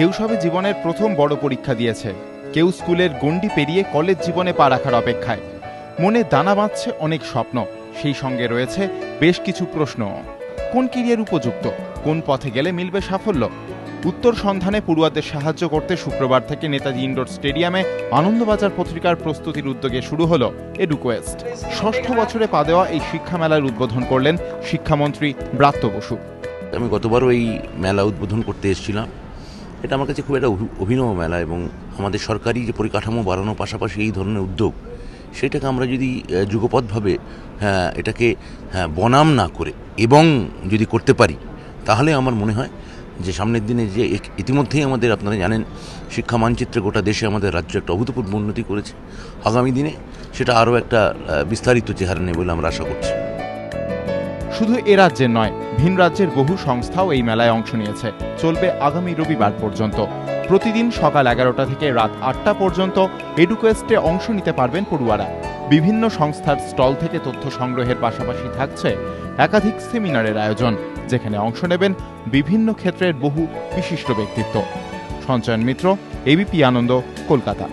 কেউ সবে জীবনের প্রথম বড় পরীক্ষা দিয়েছে, কেউ স্কুলের গণ্ডি পেরিয়ে কলেজ জীবনে পা রাখার অপেক্ষায়। মনে দানা বাঁধছে অনেক স্বপ্ন, সেই সঙ্গে রয়েছে বেশ কিছু প্রশ্ন। কোন ক্যারিয়ার উপযুক্ত, কোন পথে গেলে মিলবে সাফল্য? উত্তর সন্ধানে পড়ুয়াদের সাহায্য করতে শুক্রবার থেকে নেতাজি ইনডোর স্টেডিয়ামে আনন্দবাজার পত্রিকার প্রস্তুতির উদ্যোগে শুরু হলো এডুকোয়েস্ট। ষষ্ঠ বছরে পা দেওয়া এই শিক্ষা মেলার উদ্বোধন করলেন শিক্ষামন্ত্রী ব্রাত্য বসু। আমি গতবারও এই মেলা উদ্বোধন করতে এসেছিলাম। এটা আমার কাছে খুব একটা অভিনব মেলা, এবং আমাদের সরকারি যে পরিকাঠামো বাড়ানোর পাশাপাশি এই ধরনের উদ্যোগ, সেটাকে আমরা যদি যুগপৎভাবে এটাকে বনাম না করে এবং যদি করতে পারি, তাহলে আমার মনে হয় যে সামনের দিনে যে ইতিমধ্যেই আমাদের, আপনারা জানেন, শিক্ষা মানচিত্রে গোটা দেশে আমাদের রাজ্য একটা অভূতপূর্ব উন্নতি করেছে। আগামী দিনে সেটা আরও একটা বিস্তারিত চেহারা নেই বলে আমরা আশা করছি। শুধু এ রাজ্যের নয়, ভিন রাজ্যের বহু সংস্থাও এই মেলায় অংশ নিয়েছে। চলবে আগামী রবিবার পর্যন্ত। প্রতিদিন সকাল 11টা থেকে রাত 8টা পর্যন্ত এডুকোয়েস্টে অংশ নিতে পারবেন পড়ুয়ারা। বিভিন্ন সংস্থার স্টল থেকে তথ্য সংগ্রহের পাশাপাশি থাকছে একাধিক সেমিনারের আয়োজন, যেখানে অংশ নেবেন বিভিন্ন ক্ষেত্রের বহু বিশিষ্ট ব্যক্তিত্ব। সঞ্চয়ন মিত্র, এবিপি আনন্দ, কলকাতা।